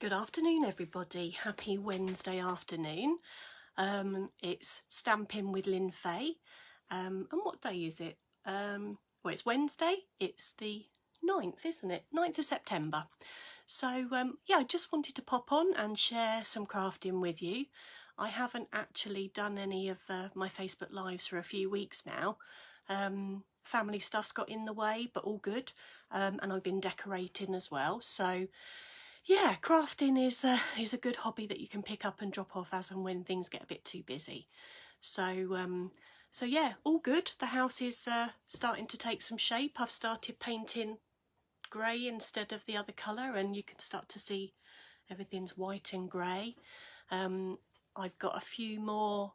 Good afternoon, everybody. Happy Wednesday afternoon. It's Stampin' with Lynne Fahey. And what day is it? Well, it's Wednesday. It's the 9th, isn't it? 9th of September. So, yeah, I just wanted to pop on and share some crafting with you. I haven't actually done any of my Facebook Lives for a few weeks now. Family stuff's got in the way, but all good. And I've been decorating as well. So, yeah, crafting is a good hobby that you can pick up and drop off as and when things get a bit too busy. So yeah, all good. The house is starting to take some shape. I've started painting grey instead of the other colour, and you can start to see everything's white and grey. I've got a few more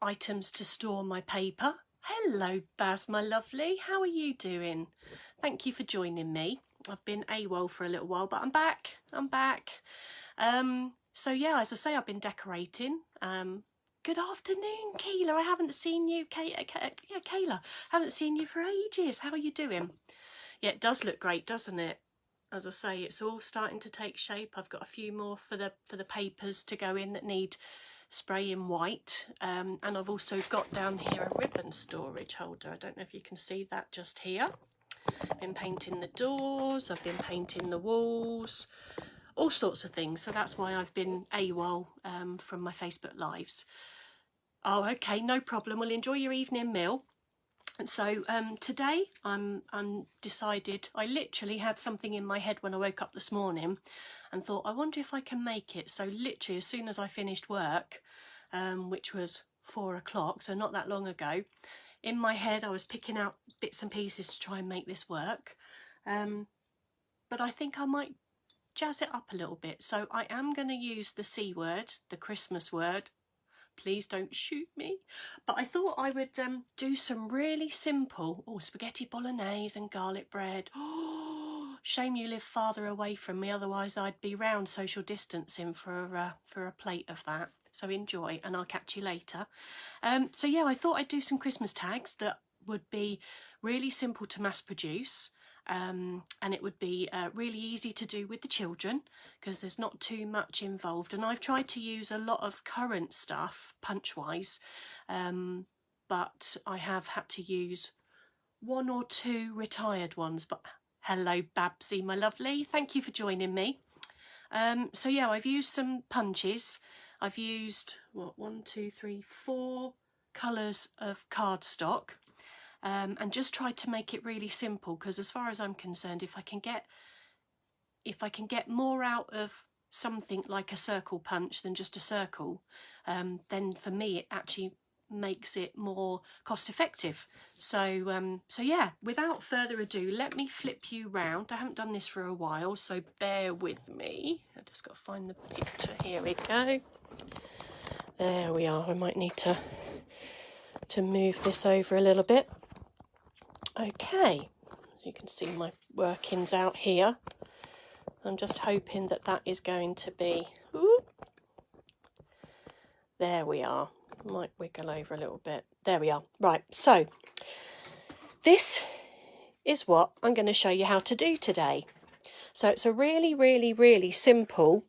items to store my paper. Hello, Baz, my lovely. How are you doing? Thank you for joining me. I've been AWOL for a little while, but I'm back. So yeah, as I say, I've been decorating. Good afternoon, Keela. I haven't seen you, Kayla. I haven't seen you for ages. How are you doing? Yeah, it does look great, doesn't it? As I say, it's all starting to take shape. I've got a few more for the papers to go in that need spray in white, and I've also got down here a ribbon storage holder. I don't know if you can see that just here. I've been painting the doors, I've been painting the walls, all sorts of things. So that's why I've been AWOL from my Facebook Lives. Oh, okay, no problem. Well, enjoy your evening meal. And so today I'm decided, I literally had something in my head when I woke up this morning and thought, I wonder if I can make it. So literally as soon as I finished work, which was 4 o'clock, so not that long ago, in my head I was picking out bits and pieces to try and make this work. But I think I might jazz it up a little bit. So I am going to use the C word, the Christmas word. Please don't shoot me. But I thought I would do some really simple, spaghetti bolognese and garlic bread. Oh, shame you live farther away from me, otherwise I'd be round social distancing for a plate of that. So enjoy, and I'll catch you later. So yeah, I thought I'd do some Christmas tags that would be really simple to mass produce. And it would be really easy to do with the children because there's not too much involved, and I've tried to use a lot of current stuff punch wise, but I have had to use 1 or 2 retired ones. But hello Babsy, my lovely, thank you for joining me. So yeah, I've used some punches. I've used 4 colours of cardstock. And just tried to make it really simple, because as far as I'm concerned, if I can get more out of something like a circle punch than just a circle, then for me it actually makes it more cost effective. So yeah, without further ado, let me flip you round. I haven't done this for a while, so bear with me. I just got to find the picture. Here we go. There we are. I might need to move this over a little bit. Okay, as you can see my workings out here. I'm just hoping that that is going to be... Ooh, there we are. Might wiggle over a little bit. There we are. Right, so this is what I'm going to show you how to do today. So it's a really, really, really simple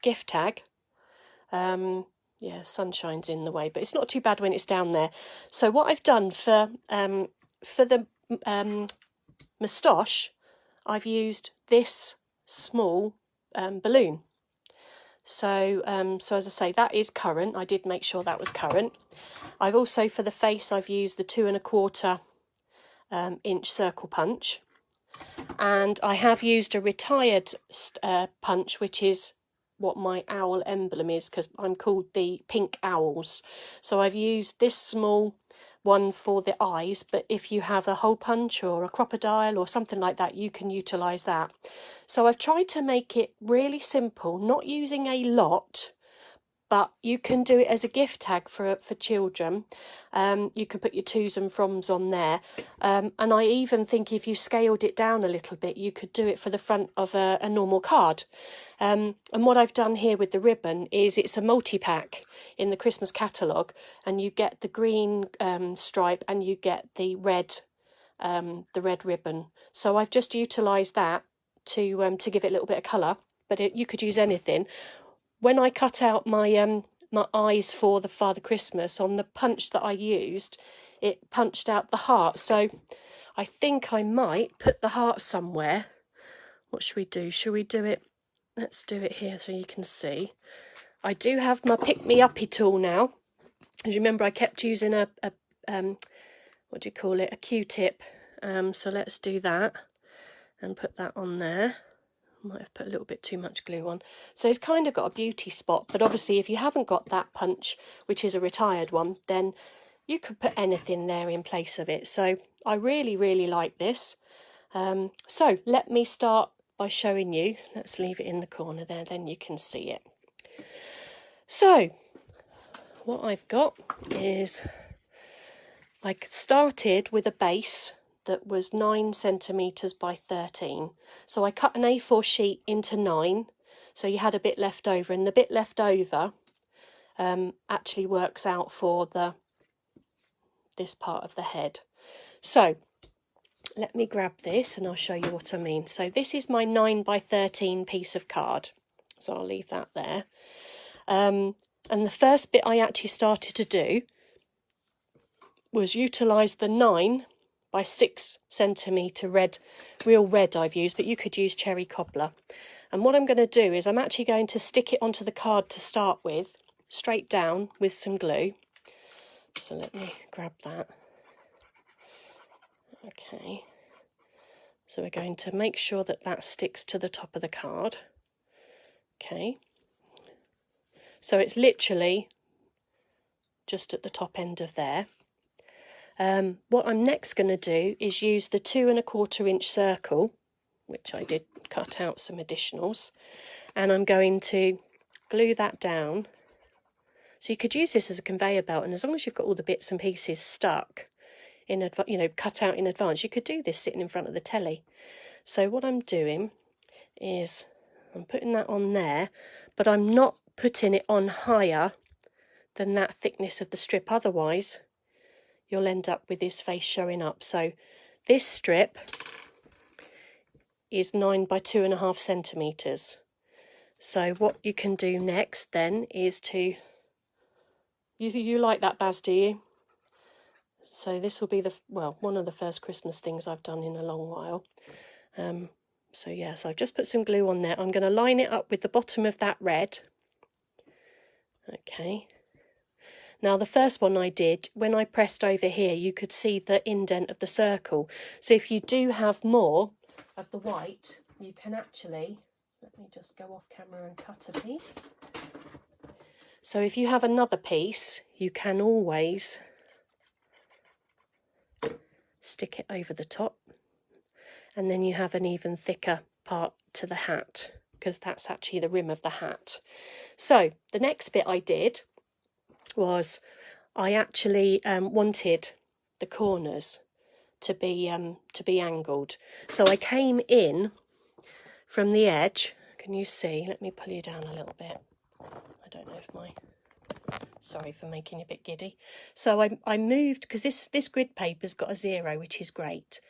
gift tag. Yeah, sunshine's in the way, but it's not too bad when it's down there. So what I've done for the moustache, I've used this small balloon. So as I say, that is current. I did make sure that was current. I've also, for the face, I've used the 2 1/4 inch circle punch, and I have used a retired punch, which is what my owl emblem is, because I'm called the Pink Owls. So I've used this small one for the eyes, but if you have a hole punch or a crocodile or something like that, you can utilise that. So I've tried to make it really simple, not using a lot, but you can do it as a gift tag for children. You can put your to's and froms on there, and I even think if you scaled it down a little bit, you could do it for the front of a normal card. And what I've done here with the ribbon is it's a multi-pack in the Christmas catalogue, and you get the green stripe and you get the red ribbon. So I've just utilised that to give it a little bit of colour. but you could use anything. When I cut out my my eyes for the Father Christmas, on the punch that I used, it punched out the heart. So I think I might put the heart somewhere. What should we do? Should we do it? Let's do it here so you can see. I do have my pick-me-uppy tool now. As you remember, I kept using a what do you call it? A Q-tip. So let's do that and put that on there. Might have put a little bit too much glue on. So it's kind of got a beauty spot, but obviously if you haven't got that punch, which is a retired one, then you could put anything there in place of it. So I really, really like this. So let me start by showing you. Let's leave it in the corner there, then you can see it. So what I've got is, I started with a base that was 9 centimetres by 13. So I cut an A4 sheet into 9, so you had a bit left over, and the bit left over actually works out for this part of the head. So let me grab this and I'll show you what I mean. So this is my 9 by 13 piece of card, so I'll leave that there. And the first bit I actually started to do was utilise the 9 by 6 centimetre red, real red I've used, but you could use cherry cobbler. And what I'm going to do is I'm actually going to stick it onto the card to start with, straight down with some glue. So let me grab that. Okay. So we're going to make sure that that sticks to the top of the card. Okay. So it's literally just at the top end of there. What I'm next going to do is use the 2 1/4 inch circle, which I did cut out some additionals, and I'm going to glue that down. So you could use this as a conveyor belt, and as long as you've got all the bits and pieces stuck in advance, you know, cut out in advance, you could do this sitting in front of the telly. So what I'm doing is I'm putting that on there, but I'm not putting it on higher than that thickness of the strip, otherwise you'll end up with his face showing up. So this strip is 9 by 2.5 centimetres. So what you can do next then is to, you like that, Baz, do you? So this will be one of the first Christmas things I've done in a long while. So yeah, so I've just put some glue on there. I'm going to line it up with the bottom of that red. Okay. Now the first one I did, when I pressed over here, you could see the indent of the circle. So if you do have more of the white, you can actually, let me just go off camera and cut a piece. So if you have another piece, you can always stick it over the top, and then you have an even thicker part to the hat, because that's actually the rim of the hat. So the next bit I did was I actually wanted the corners to be angled. So I came in from the edge. Can you see? Let me pull you down a little bit. I don't know if my... Sorry for making you a bit giddy. So I moved, because this grid paper's got a 0, which is great.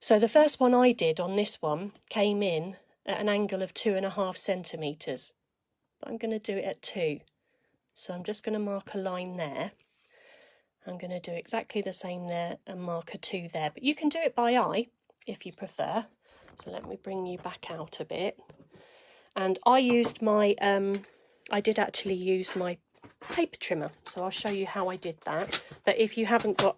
So the first one I did on this one came in at an angle of 2.5 centimetres. But I'm going to do it at 2. So I'm just going to mark a line there. I'm going to do exactly the same there and mark a 2 there. But you can do it by eye if you prefer. So let me bring you back out a bit. And I used my, I did actually use my paper trimmer. So I'll show you how I did that. But if you haven't got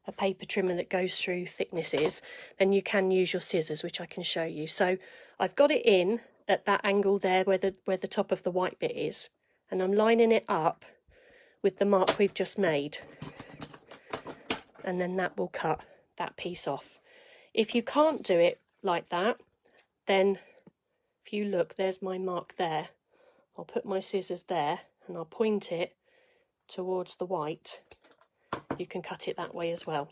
a paper trimmer that goes through thicknesses, then you can use your scissors, which I can show you. So I've got it in at that angle there where the top of the white bit is. And I'm lining it up with the mark we've just made, and then that will cut that piece off. If you can't do it like that, then if you look, there's my mark there. I'll put my scissors there and I'll point it towards the white. You can cut it that way as well.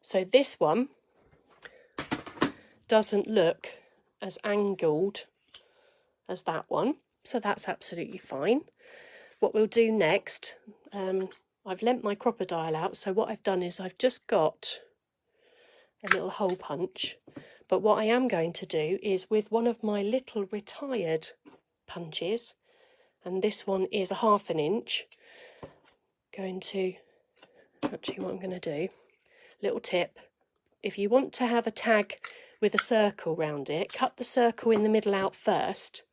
So this one doesn't look as angled as that one, so that's absolutely fine. What we'll do next, I've lent my crocodile out, so what I've done is I've just got a little hole punch, But what I am going to do is with one of my little retired punches, and this one is a 1/2 inch, going to, actually what I'm going to do, little tip, if you want to have a tag with a circle round it, cut the circle in the middle out first,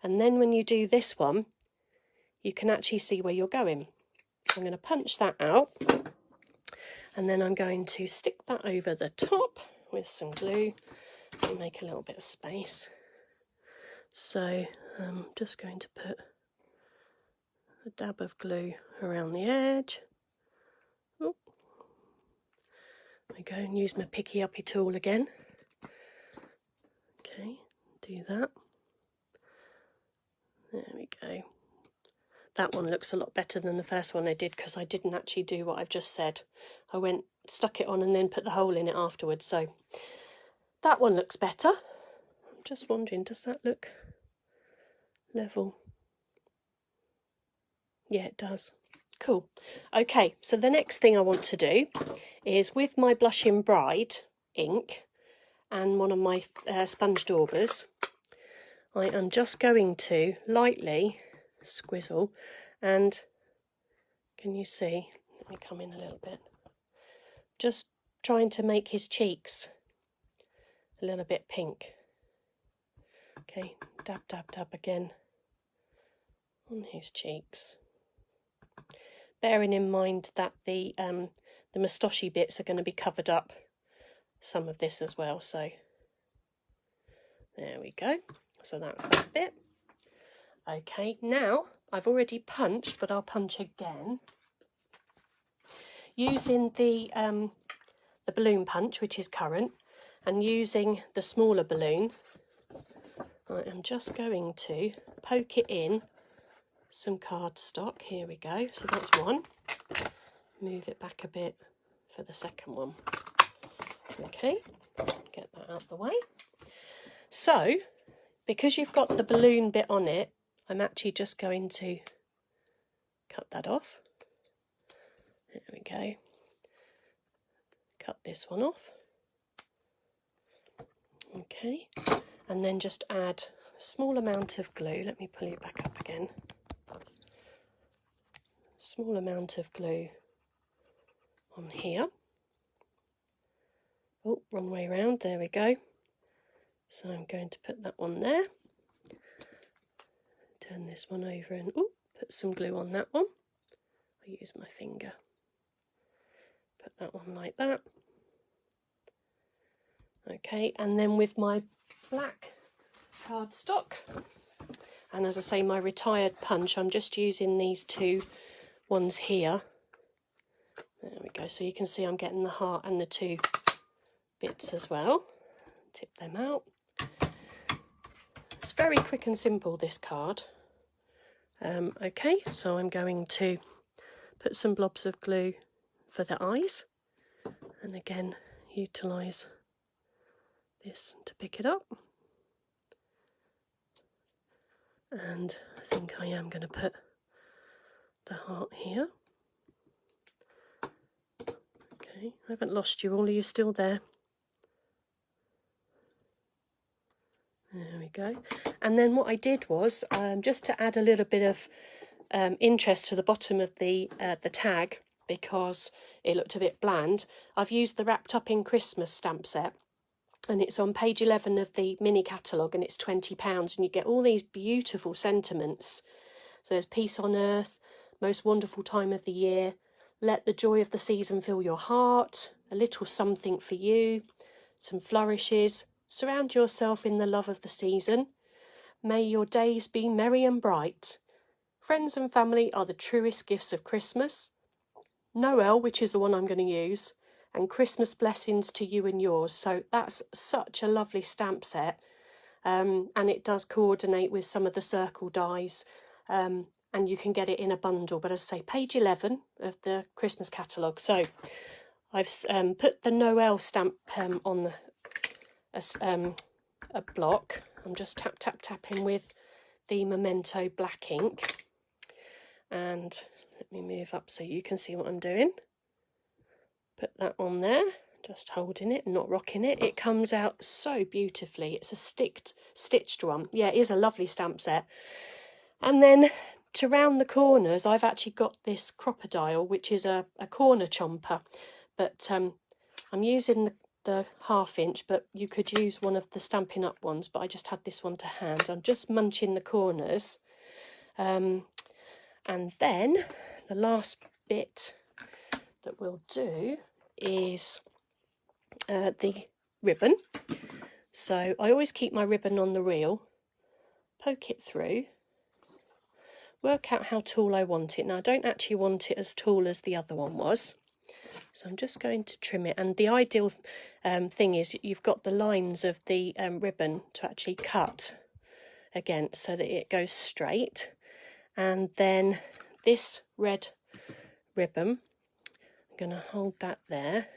and then when you do this one, you can actually see where you're going. So I'm going to punch that out, and then I'm going to stick that over the top with some glue and make a little bit of space. So I'm just going to put a dab of glue around the edge. Oh, I go and use my picky uppy tool again. Okay, do that. There we go. That one looks a lot better than the first one I did, because I didn't actually do what I've just said. I stuck it on and then put the hole in it afterwards. So that one looks better. I'm just wondering, does that look level? Yeah, it does. Cool. Okay, so the next thing I want to do is with my Blushing Bride ink and one of my sponge daubers, I am just going to lightly squizzle, and can you see, let me come in a little bit, just trying to make his cheeks a little bit pink. Okay, dab, dab, dab again on his cheeks, bearing in mind that the moustachy bits are going to be covered up some of this as well. So there we go, so that's that bit. Okay, now I've already punched, but I'll punch again using the balloon punch, which is current, and using the smaller balloon. I am just going to poke it in some cardstock. Here we go. So that's one. Move it back a bit for the second one. Okay, get that out the way. So, because you've got the balloon bit on it, I'm actually just going to cut that off. There we go. Cut this one off. Okay, and then just add a small amount of glue. Let me pull it back up again. Small amount of glue on here. Oh, wrong way round. There we go. So I'm going to put that one there. Turn this one over and put some glue on that one. I use my finger. Put that one like that. Okay, and then with my black cardstock, and as I say, my retired punch, I'm just using these two ones here. There we go, so you can see I'm getting the heart and the two bits as well. Tip them out. It's very quick and simple, this card. Okay, so I'm going to put some blobs of glue for the eyes, and again utilise this to pick it up. And I think I am going to put the heart here. Okay, I haven't lost you all, are you still there? There we go. And then what I did was, just to add a little bit of interest to the bottom of the tag, because it looked a bit bland, I've used the Wrapped Up in Christmas stamp set, and it's on page 11 of the mini catalogue, and it's £20, and you get all these beautiful sentiments. So there's peace on earth, most wonderful time of the year, let the joy of the season fill your heart, a little something for you, some flourishes, surround yourself in the love of the season, may your days be merry and bright, friends and family are the truest gifts of Christmas, Noel, which is the one I'm going to use, and Christmas blessings to you and yours. So that's such a lovely stamp set, and it does coordinate with some of the circle dies, and you can get it in a bundle. But as I say, page 11 of the Christmas catalogue. So I've put the Noel stamp on a block. I'm just tapping with the Memento black ink, and let me move up so you can see what I'm doing. Put that on there, just holding it and not rocking it. It comes out so beautifully. It's a stitched one. Yeah, it is a lovely stamp set. And then to round the corners, I've actually got this crocodile, which is a corner chomper. But I'm using the 1/2 inch, but you could use one of the Stampin' Up ones, but I just had this one to hand. I'm just munching the corners. And then the last bit that we'll do is the ribbon. So I always keep my ribbon on the reel, poke it through, work out how tall I want it. Now I don't actually want it as tall as the other one was, so I'm just going to trim it. And the ideal thing is you've got the lines of the ribbon to actually cut against so that it goes straight. And then this red ribbon, I'm going to hold that there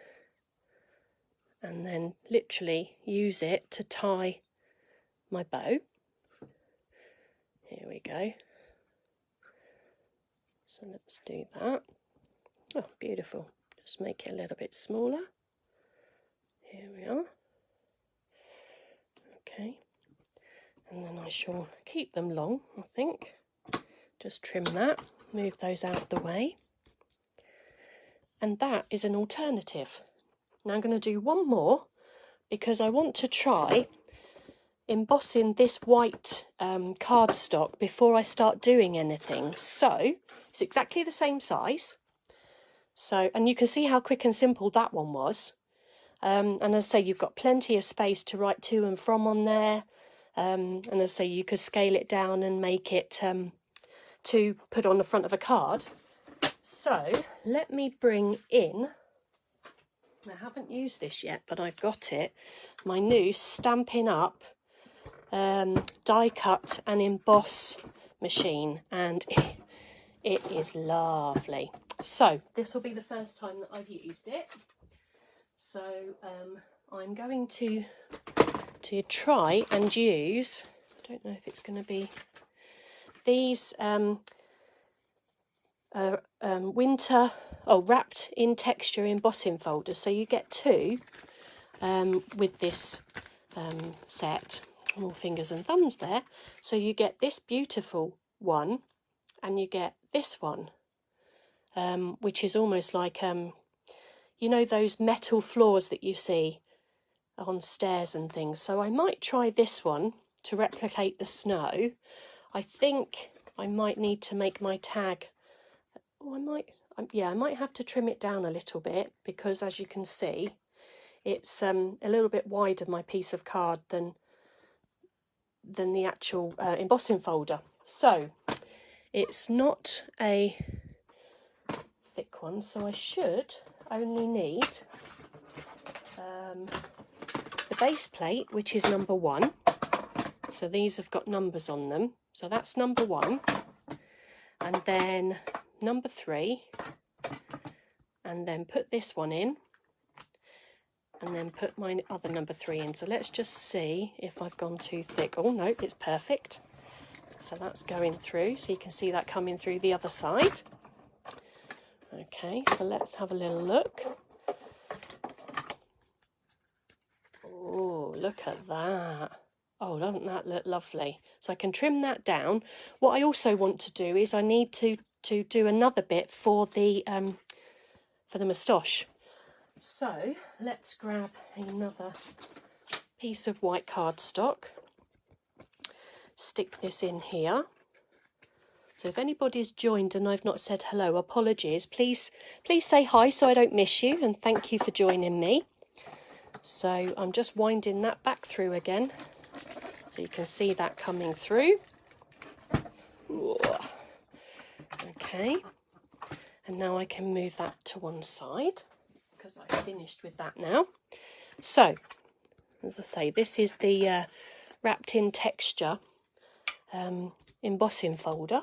and then literally use it to tie my bow. Here we go. So let's do that. Oh, beautiful. Just make it a little bit smaller. Here we are. Okay. And then I shall keep them long, I think. Just trim that, move those out of the way. And that is an alternative. Now I'm going to do one more because I want to try embossing this white cardstock before I start doing anything. So it's exactly the same size. So, and you can see how quick and simple that one was. And as I say, you've got plenty of space to write to and from on there. And as I say, you could scale it down and make it to put on the front of a card. So let me bring in, I haven't used this yet, but I've got it, my new Stampin' Up die cut and emboss machine, and it is lovely. So this will be the first time that I've used it. So I'm going to try and use, I don't know if it's going to be, these wrapped in texture embossing folders. So you get 2 with this set, more fingers and thumbs there. So you get this beautiful one and you get this one, which is almost like, you know, those metal floors that you see on stairs and things. So I might try this one to replicate the snow. I think I might need to make my tag, oh, I might have to trim it down a little bit because, as you can see, it's a little bit wider, my piece of card, than the actual embossing folder. So it's not a thick one, so I should only need the base plate, which is number 1. So these have got numbers on them. So that's number 1. And then number 3. And then put this one in. And then put my other number 3 in. So let's just see if I've gone too thick. Oh no, it's perfect. So that's going through. So you can see that coming through the other side. Okay, so let's have a little look. Oh, look at that. Oh, doesn't that look lovely? So I can trim that down. What I also want to do is I need to do another bit for the moustache. So let's grab another piece of white cardstock, stick this in here. So if anybody's joined and I've not said hello, apologies. Please say hi so I don't miss you, and thank you for joining me. So I'm just winding that back through again, so you can see that coming through. Okay, and now I can move that to one side because I've finished with that now. So, as I say, this is the wrapped in texture embossing folder.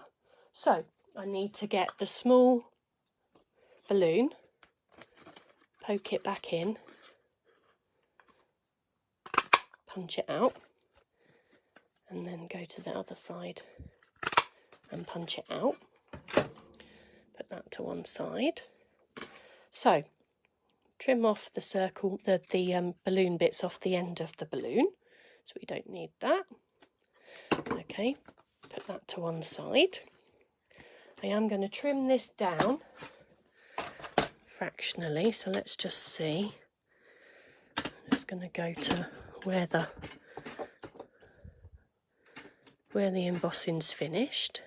So I need to get the small balloon, poke it back in, punch it out, and then go to the other side and punch it out. Put that to one side. So trim off the circle, the balloon bits off the end of the balloon, so we don't need that. Okay, put that to one side. I am going to trim this down fractionally, so let's just see. I'm just going to go to where the embossing's finished.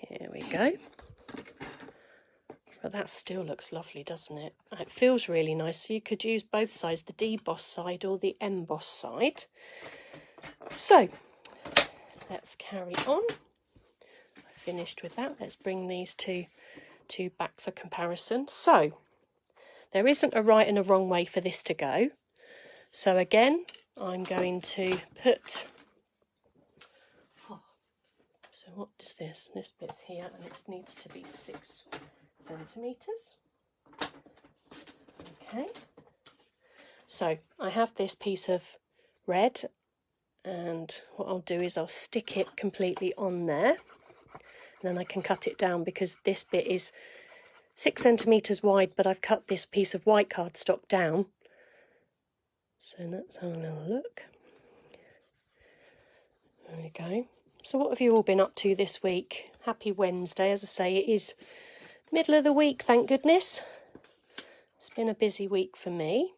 Here we go. But that still looks lovely, doesn't it? It feels really nice. So you could use both sides, the deboss side or the emboss side. So let's carry on. I finished with that. Let's bring these two back for comparison. So there isn't a right and a wrong way for this to go. So again, I'm going to put... So what is this? This bit's here and it needs to be 6 centimetres. Okay, so I have this piece of red, and what I'll do is I'll stick it completely on there, and then I can cut it down because this bit is 6 centimetres wide, but I've cut this piece of white cardstock down. So let's have a little look. There we go. So what have you all been up to this week? Happy Wednesday. As I say, it is middle of the week, thank goodness. It's been a busy week for me,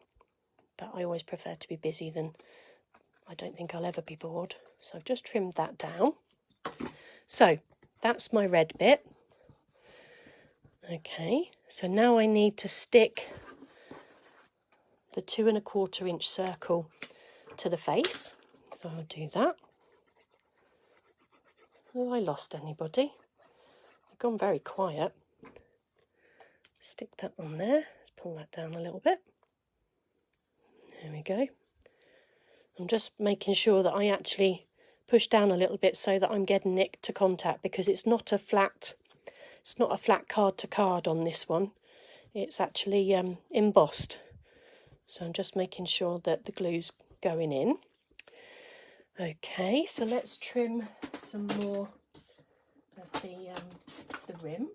but I always prefer to be busy than I don't think I'll ever be bored. So I've just trimmed that down. So that's my red bit. Okay, so now I need to stick the 2 1/4 inch circle to the face. So I'll do that. Have I lost anybody? I've gone very quiet. Stick that on there. Let's pull that down a little bit. There we go. I'm just making sure that I actually push down a little bit so that I'm getting it to contact, because it's not a flat card to card on this one. It's actually embossed. So I'm just making sure that the glue's going in. Okay, so let's trim some more of the rim.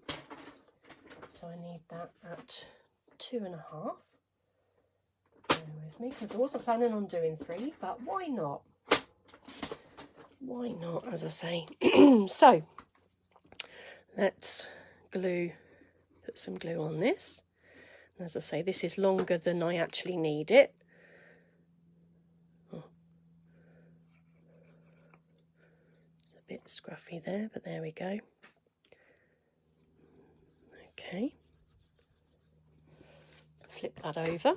So I need that at 2 1/2. Bear with me, because I wasn't planning on doing 3, but why not? Why not, as I say. So let's put some glue on this. And as I say, this is longer than I actually need it. Oh. It's a bit scruffy there, but there we go. Okay. Flip that over.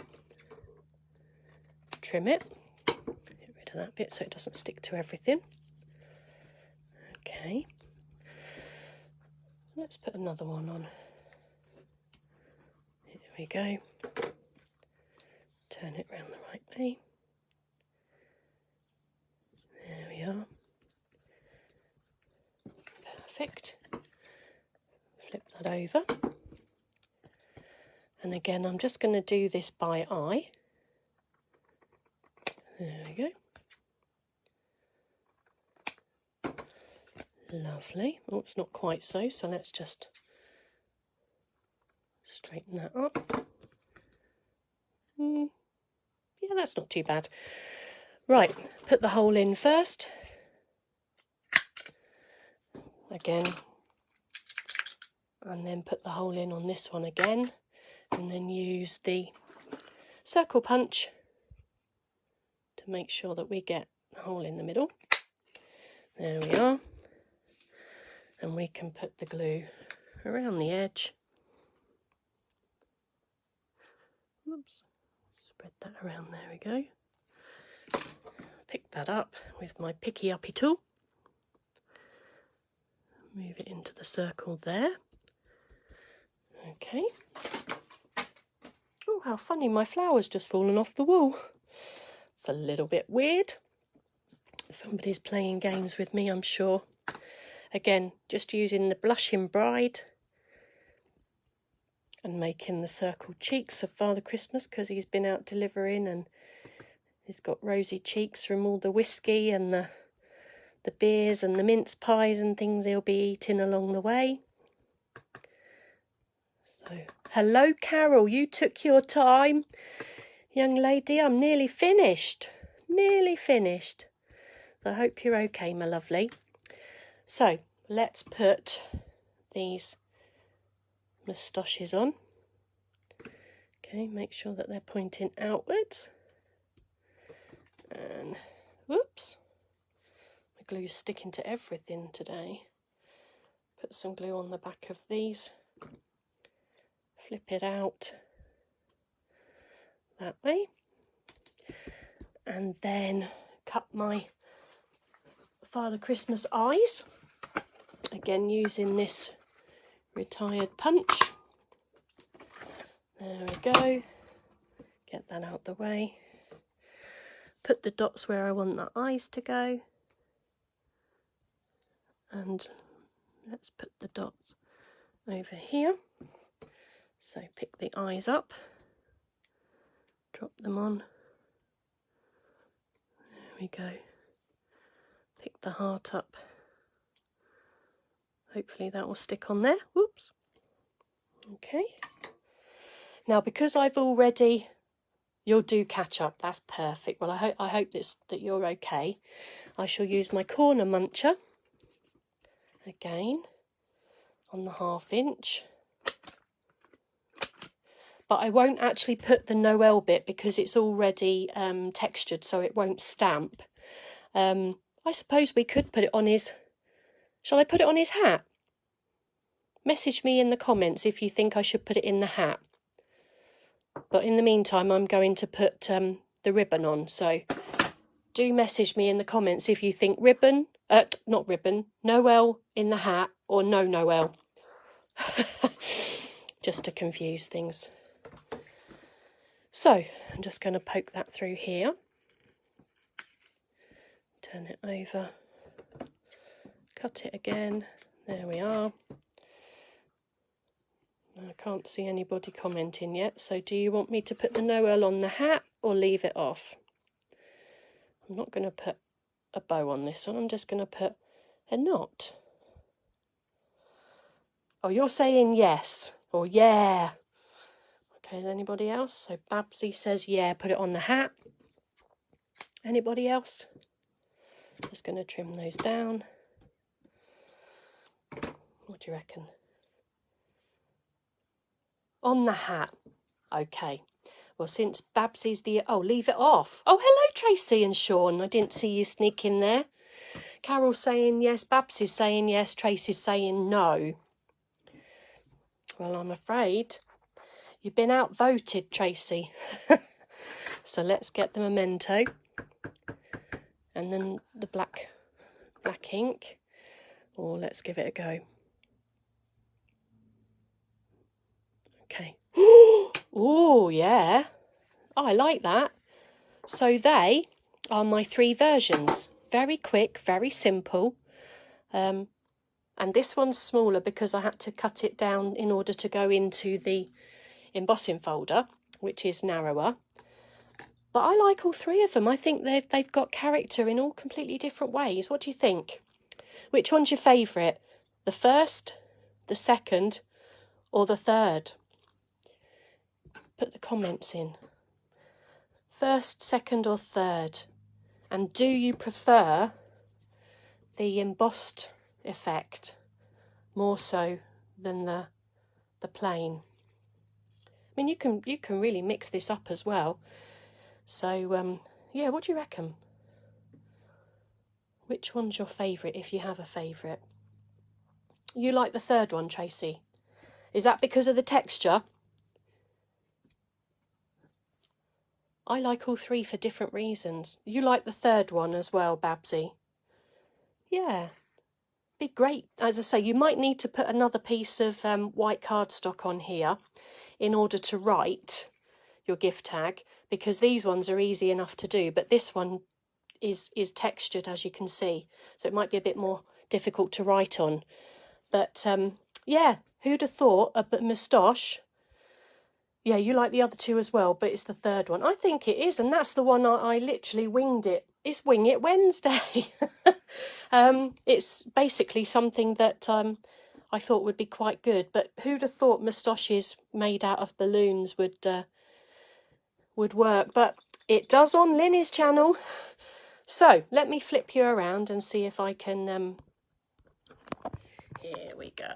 Trim it. Get rid of that bit so it doesn't stick to everything. Okay. Let's put another one on. Here we go. Turn it round the right way. There we are. Perfect. Flip that over. And again, I'm just going to do this by eye. There we go. Lovely. Oh, it's not quite so let's just straighten that up. Yeah, that's not too bad. Right, put the hole in first. Again. And then put the hole in on this one again. And then use the circle punch to make sure that we get the hole in the middle. There we are. And we can put the glue around the edge. Oops. Spread that around, there we go. Pick that up with my picky uppy tool. Move it into the circle there. Okay. Oh, how funny, my flower's just fallen off the wall. It's a little bit weird. Somebody's playing games with me, I'm sure. Again, just using the Blushing Bride and making the circle cheeks of Father Christmas, because he's been out delivering and he's got rosy cheeks from all the whiskey and the beers and the mince pies and things he'll be eating along the way. So, hello Carol, you took your time. Young lady, I'm nearly finished. Nearly finished. So I hope you're okay, my lovely. So, let's put these moustaches on. Okay, make sure that they're pointing outwards. And, whoops, my glue's sticking to everything today. Put some glue on the back of these. Flip it out that way. And then cut my Father Christmas eyes. Again, using this retired punch. There we go. Get that out the way. Put the dots where I want the eyes to go. And let's put the dots over here. So pick the eyes up. Drop them on. There we go. Pick the heart up. Hopefully that will stick on there. Whoops. Okay. Now, because I've already, you'll do catch up. That's perfect. Well, I hope that you're okay. I shall use my corner muncher again on the 1/2 inch. But I won't actually put the Noel bit because it's already textured, so it won't stamp. I suppose we could put it on his... Shall I put it on his hat? Message me in the comments if you think I should put it in the hat. But in the meantime, I'm going to put the ribbon on. So do message me in the comments if you think ribbon, not ribbon, Noel in the hat or no Noel. Just to confuse things. So I'm just going to poke that through here. Turn it over. Cut it again. There we are. I can't see anybody commenting yet. So do you want me to put the Noel on the hat or leave it off? I'm not going to put a bow on this one. I'm just going to put a knot. Oh, you're saying yes or yeah. Okay, anybody else? So Babsy says yeah, put it on the hat. Anybody else? Just going to trim those down. What do you reckon? On the hat. Okay. Well, since Babsy's the... Oh, leave it off. Oh, hello, Tracy and Sean. I didn't see you sneak in there. Carol's saying yes. Babsy's saying yes. Tracy's saying no. Well, I'm afraid you've been outvoted, Tracy. So let's get the memento. And then the black ink. Or let's give it a go. Okay. Oh, yeah. Oh, I like that. So they are my 3 versions. Very quick, very simple. And this one's smaller because I had to cut it down in order to go into the embossing folder, which is narrower. But I like all 3 of them. I think they've got character in all completely different ways. What do you think? Which one's your favourite? The first, the second, or the third? Put the comments in. First, second or third. And do you prefer the embossed effect more so than the plain? I mean, you can really mix this up as well. So yeah, what do you reckon? Which one's your favourite if you have a favourite? You like the third one, Tracy? Is that because of the texture? I like all 3 for different reasons. You like the third one as well, Babsy? Yeah. Be great. As I say, you might need to put another piece of white cardstock on here in order to write your gift tag, because these ones are easy enough to do, but this one is textured, as you can see, so it might be a bit more difficult to write on. But yeah, who'd have thought a moustache? Yeah, you like the other 2 as well, but it's the third one. I think it is, and that's the one I literally winged it. It's Wing It Wednesday. It's basically something that I thought would be quite good. But who'd have thought moustaches made out of balloons would work? But it does on Lynne's channel. So let me flip you around and see if I can. Here we go.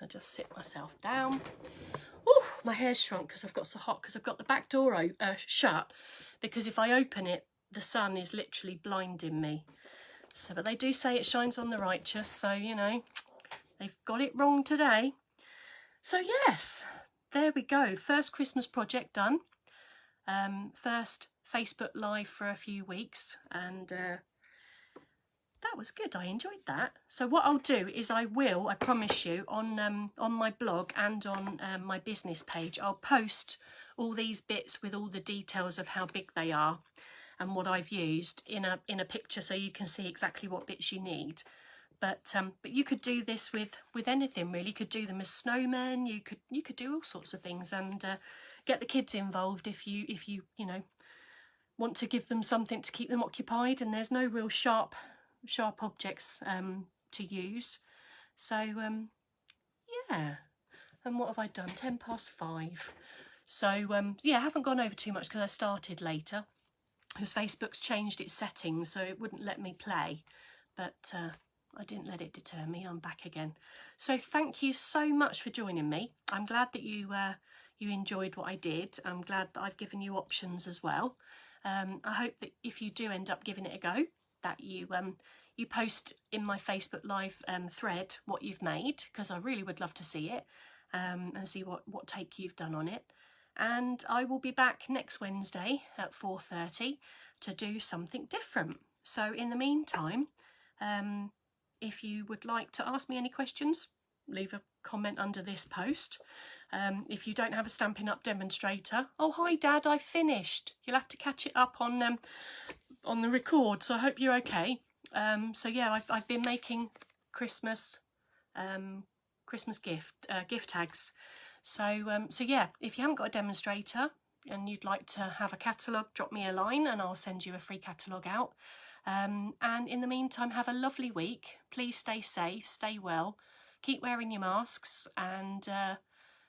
I'll just sit myself down. Oh, my hair's shrunk because I've got so hot because I've got the back door shut, because if I open it, the sun is literally blinding me. So, but they do say it shines on the righteous, so you know, they've got it wrong today. So yes, there we go. First Christmas project done. First Facebook Live for a few weeks, and that was good. I enjoyed that. So what I'll do is I promise you, on my blog and on my business page, I'll post all these bits with all the details of how big they are and what I've used in a picture, so you can see exactly what bits you need. But you could do this with anything really. You could do them as snowmen. You could do all sorts of things, and get the kids involved if you want to give them something to keep them occupied. And there's no real sharp objects to use. So yeah. And what have I done? 5:10. So yeah, I haven't gone over too much because I started later, because Facebook's changed its settings so it wouldn't let me play, but I didn't let it deter me. I'm back again. So thank you so much for joining me. I'm glad that you enjoyed what I did. I'm glad that I've given you options as well. I hope that if you do end up giving it a go, that you post in my Facebook Live thread what you've made, because I really would love to see it, and see what take you've done on it. And I will be back next Wednesday at 4:30 to do something different. So in the meantime, if you would like to ask me any questions, leave a comment under this post. If you don't have a Stampin' Up demonstrator, oh hi Dad, I finished. You'll have to catch it up on the record, so I hope you're okay. So yeah, I've been making Christmas gift tags. So yeah, if you haven't got a demonstrator and you'd like to have a catalogue, drop me a line and I'll send you a free catalogue out. And in the meantime, have a lovely week. Please stay safe, stay well, keep wearing your masks, and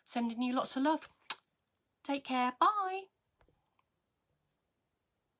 sending you lots of love. Take care. Bye.